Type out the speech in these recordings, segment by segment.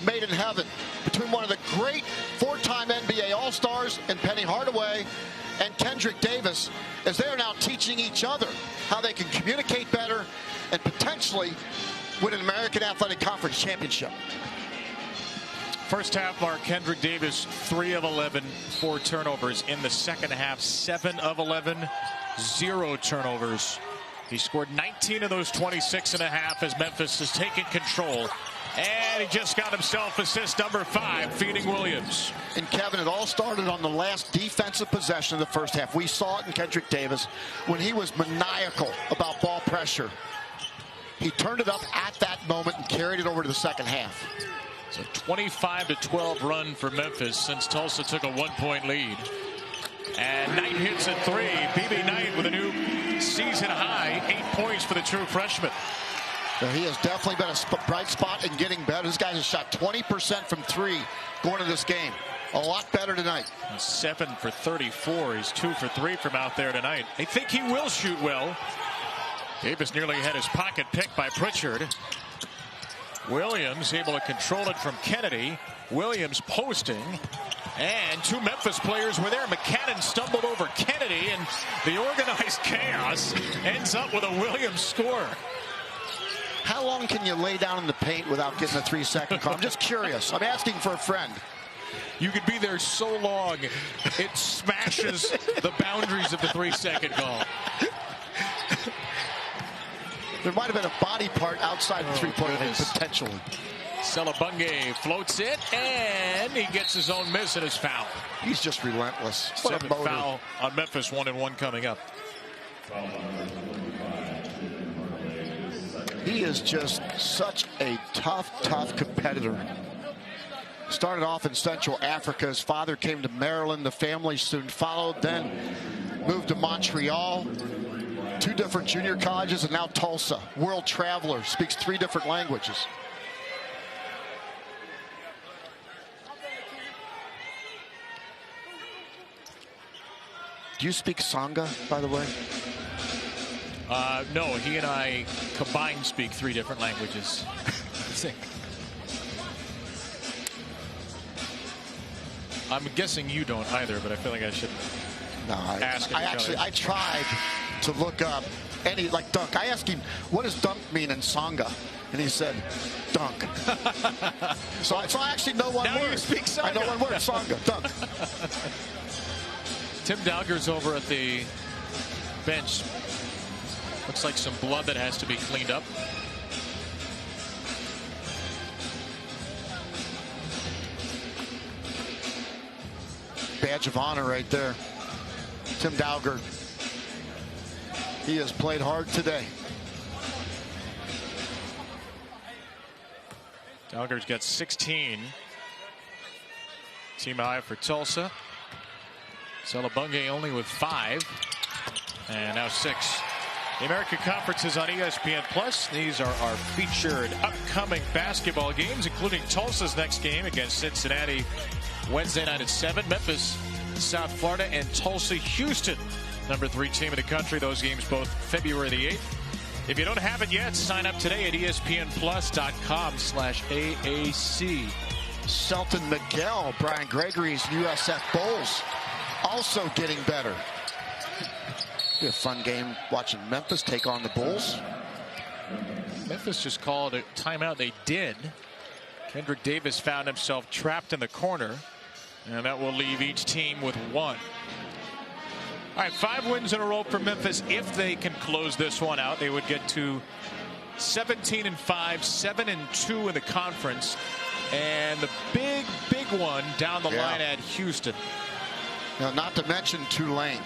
made in heaven between one of the great four-time NBA All-Stars and Penny Hardaway and Kendrick Davis, as they are now teaching each other how they can communicate better and potentially win an American Athletic Conference championship. First half mark, Kendrick Davis 3 of 11, 4 turnovers. In the second half, 7 of 11, 0 turnovers. He scored 19 of those 26 and a half as Memphis has taken control. And he just got himself assist number 5, feeding Williams. And Kevin, it all started on the last defensive possession of the first half. We saw it in Kendrick Davis when he was maniacal about ball pressure. He turned it up at that moment and carried it over to the second half. So 25-12 run for Memphis since Tulsa took a 1-point lead. And Knight hits at 3. BB Knight with a new season high, 8 points for the true freshman. Well, he has definitely been a bright spot in getting better. This guy has shot 20% from 3 going to this game. A lot better tonight. 7 for 34. He's 2 for 3 from out there tonight. I think he will shoot well. Davis nearly had his pocket picked by Pritchard. Williams able to control it from Kennedy. Williams posting. And 2 Memphis players were there. McCannon stumbled over Kennedy, and the organized chaos ends up with a Williams score. How long can you lay down in the paint without getting a 3-second call? I'm just curious. I'm asking for a friend. You could be there so long, it smashes the boundaries of the 3-second call. There might have been a body part outside the three-point line, potentially. Salabunge floats it, and he gets his own miss and his foul. He's just relentless. 7th foul on Memphis, 1-1 coming up. He is just such a tough competitor. Started off in Central Africa. His father came to Maryland. The family soon followed, then moved to Montreal. 2 different junior colleges, and now Tulsa. World traveler, speaks 3 different languages. Do you speak Sangha, by the way? No, he and I combined speak 3 different languages. I'm guessing you don't either, but I feel like I should ask. I tried to look up any, like dunk. I asked him, what does dunk mean in Sangha? And he said, dunk. so I actually know one now word. You speak Sangha. I know one word, Sangha, dunk. Tim Dowger's over at the bench. Looks like some blood that has to be cleaned up. Badge of honor right there. Tim Dowger. He has played hard today. Dowger's got 16. Team high for Tulsa. Salabunge only with 5. And now 6. The American Conference is on ESPN+. These are our featured upcoming basketball games, including Tulsa's next game against Cincinnati Wednesday night at 7. Memphis, South Florida, and Tulsa, Houston, number 3 team in the country. Those games both February the 8th. If you don't have it yet, sign up today at ESPNplus.com/AAC. Selton Miguel, Brian Gregory's USF Bulls, also getting better. Be a fun game watching Memphis take on the Bulls. Memphis just called a timeout. They did. Kendrick Davis found himself trapped in the corner, and that will leave each team with 1. All right, 5 wins in a row for Memphis. If they can close this one out, they would get to 17-5, 7-2 in the conference, and the big one down the line at Houston. Now, not to mention Tulane.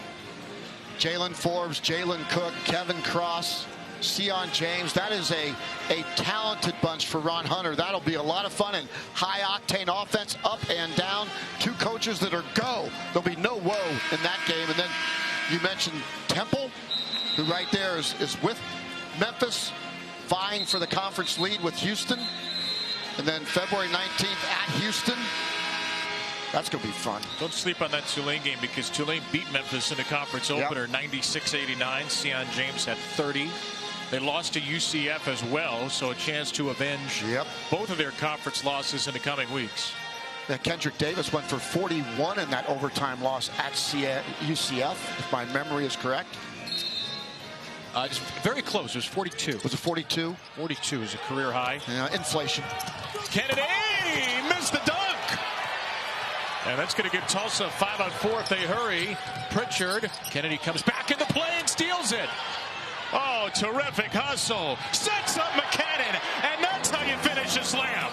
Jalen Forbes, Jalen Cook, Kevin Cross, Sion James. That is a talented bunch for Ron Hunter. That'll be a lot of fun and high-octane offense up and down. 2 coaches that are go. There'll be no woe in that game. And then you mentioned Temple, who right there is with Memphis, vying for the conference lead with Houston. And then February 19th at Houston. That's going to be fun. Don't sleep on that Tulane game, because Tulane beat Memphis in the conference opener 96-89. Sion James had 30. They lost to UCF as well, so a chance to avenge both of their conference losses in the coming weeks. Yeah, Kendrick Davis went for 41 in that overtime loss at UCF, if my memory is correct. Just very close. It was 42. Was it 42? 42 is a career high. Yeah, inflation. Kennedy missed the dunk. And that's going to give Tulsa 5 on 4 if they hurry. Pritchard. Kennedy comes back into play and steals it. Oh, terrific hustle. Sets up McCannon. And that's how you finish a slam.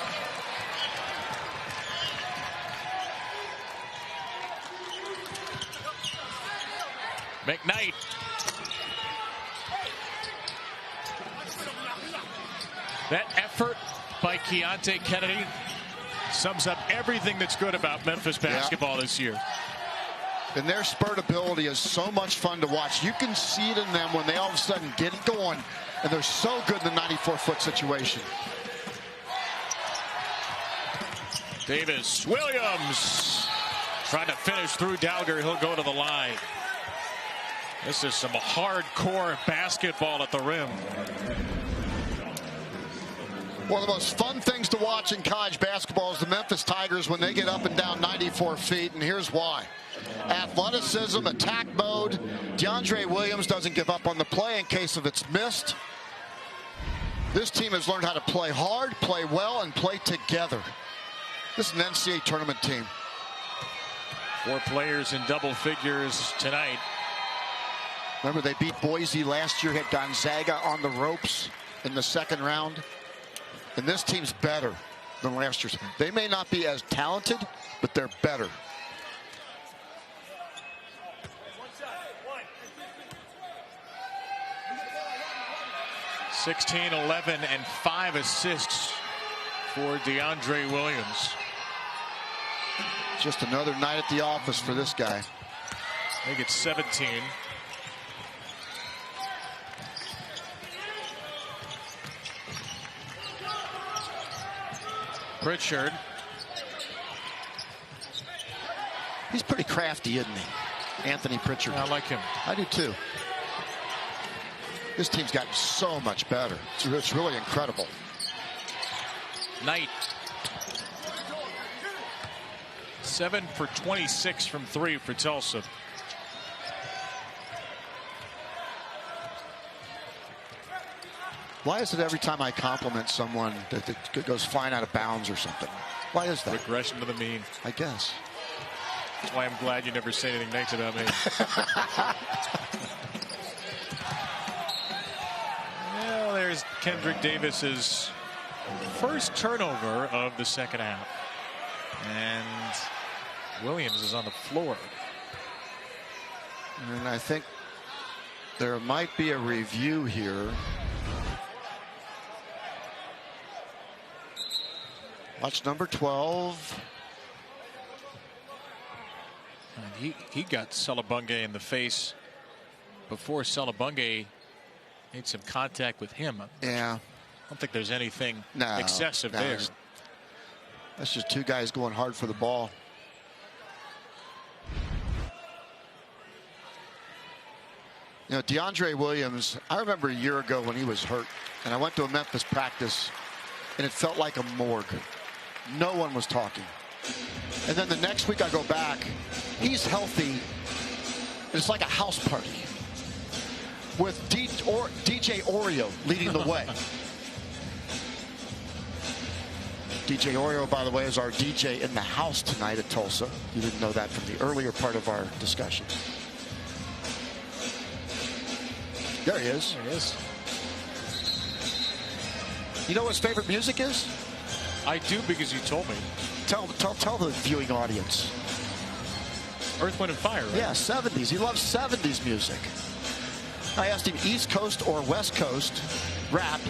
McKnight. That effort by Keontae Kennedy sums up everything that's good about Memphis basketball this year. And their spurt ability is so much fun to watch. You can see it in them when they all of a sudden get it going, and they're so good in the 94-foot situation. Davis, Williams trying to finish through Dowger. He'll go to the line. This is some hardcore basketball at the rim. One of the most fun things to watch in college basketball is the Memphis Tigers when they get up and down 94 feet, and here's why. Athleticism, attack mode. DeAndre Williams doesn't give up on the play in case of it's missed. This team has learned how to play hard, play well, and play together. This is an NCAA tournament team. 4 players in double figures tonight. Remember, they beat Boise last year, had Gonzaga on the ropes in the second round. And this team's better than last year's. They may not be as talented, but they're better. $16, 11, and 5 assists for DeAndre Williams. Just another night at the office for this guy. I think it's 17. Pritchard. He's pretty crafty, isn't he? Anthony Pritchard. I like him. I do too. This team's gotten so much better. It's really incredible. Knight. 7 for 26 from 3 for Tulsa. Why is it every time I compliment someone that it goes flying out of bounds or something? Why is that? Regression to the mean. I guess. That's why I'm glad you never say anything nice about me. Well, there's Kendrick Davis's first turnover of the second half. And Williams is on the floor. And I think there might be a review here. Watch number 12. And he got Salabunga in the face before Salabunga made some contact with him. Yeah. I don't think there's anything excessive there. That's just 2 guys going hard for the ball. You know, DeAndre Williams, I remember a year ago when he was hurt, and I went to a Memphis practice, and it felt like a morgue. No one was talking. And then the next week I go back, he's healthy. It's like a house party with DJ Oreo leading the way. DJ Oreo, by the way, is our DJ in the house tonight at Tulsa. You didn't know that from the earlier part of our discussion. There he is. There he is. You know what his favorite music is? I do, because you told me. Tell the viewing audience. Earth, Wind, and Fire, right? Yeah, 70s. He loves 70s music. I asked him East Coast or West Coast rap.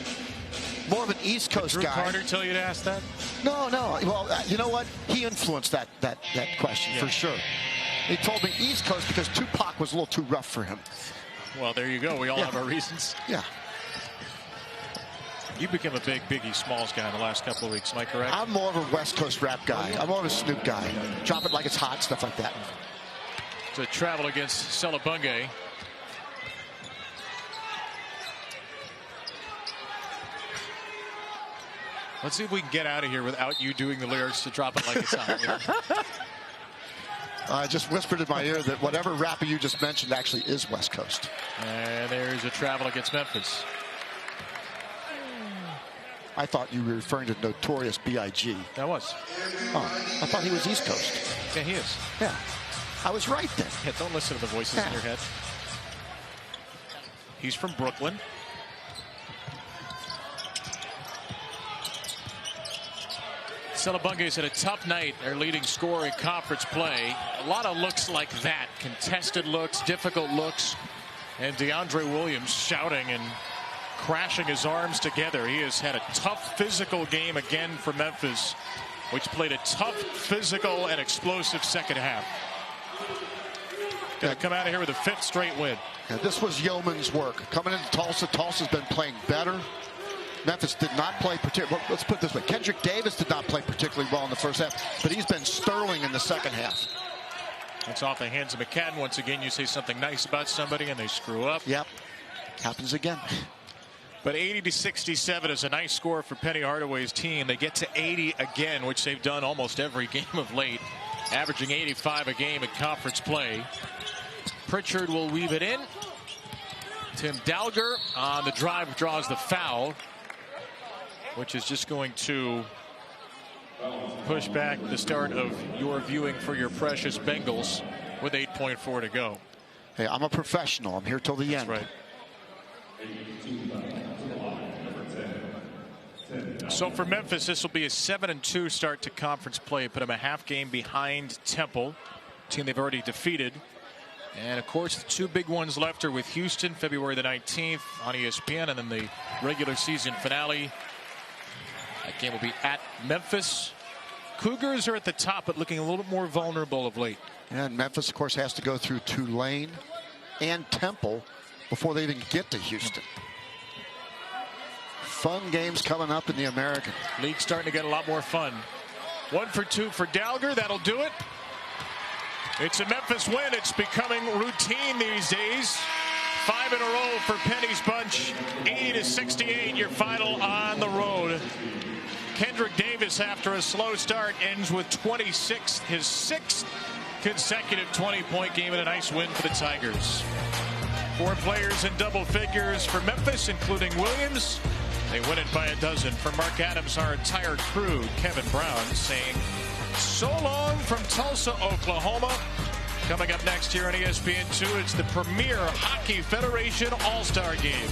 More of an East Coast Drew guy. Carter tell you to ask that? No. Well, you know what? He influenced that question for sure. He told me East Coast because Tupac was a little too rough for him. Well, there you go. We all have our reasons. Yeah. You became a big Biggie Smalls guy in the last couple of weeks. Am I correct? I'm more of a West Coast rap guy. I'm more of a Snoop guy. Drop it like it's hot, stuff like that. To travel against Salabunga. Let's see if we can get out of here without you doing the lyrics to Drop It Like It's Hot. I just whispered in my ear that whatever rapper you just mentioned actually is West Coast. And there's a travel against Memphis. I thought you were referring to Notorious B.I.G. That was. Oh, I thought he was East Coast. Yeah, he is. Yeah, I was right then. Yeah, don't listen to the voices in your head. He's from Brooklyn. Celebunga's had a tough night. Their leading scorer in conference play. A lot of looks like that. Contested looks, difficult looks. And DeAndre Williams shouting and crashing his arms together. He has had a tough physical game again for Memphis, which played a tough physical and explosive second half. Going to come out of here with a 5th straight win. Yeah, this was yeoman's work. Coming into Tulsa, Tulsa's been playing better. Memphis did not play particularly. Let's put it this way. Kendrick Davis did not play particularly well in the first half, but he's been sterling in the second half. It's off the hands of McCadden. Once again, you say something nice about somebody and they screw up. Yep. Happens again. But 80-67 is a nice score for Penny Hardaway's team. They get to 80 again, which they've done almost every game of late, averaging 85 a game in conference play. Pritchard will weave it in. Tim Dalger on the drive draws the foul, which is just going to push back the start of your viewing for your precious Bengals with 8.4 to go. Hey, I'm a professional. I'm here till the end. That's right. So for Memphis, this will be a 7-2 start to conference play. Put them a half game behind Temple, team they've already defeated. And of course, the 2 big ones left are with Houston, February the 19th on ESPN, and then the regular season finale. That game will be at Memphis. Cougars are at the top, but looking a little bit more vulnerable of late. And Memphis, of course, has to go through Tulane and Temple before they even get to Houston. Fun games coming up in the American. League starting to get a lot more fun. 1 for 2 for Dalger. That'll do it. It's a Memphis win. It's becoming routine these days. 5 in a row for Penny's bunch. 80-68, your final on the road. Kendrick Davis, after a slow start, ends with 26, his 6th consecutive 20-point game, and a nice win for the Tigers. 4 players in double figures for Memphis, including Williams. They win it by a dozen. For Mark Adams, our entire crew, Kevin Brown saying so long from Tulsa, Oklahoma. Coming up next here on ESPN2, it's the Premier Hockey Federation All-Star Game.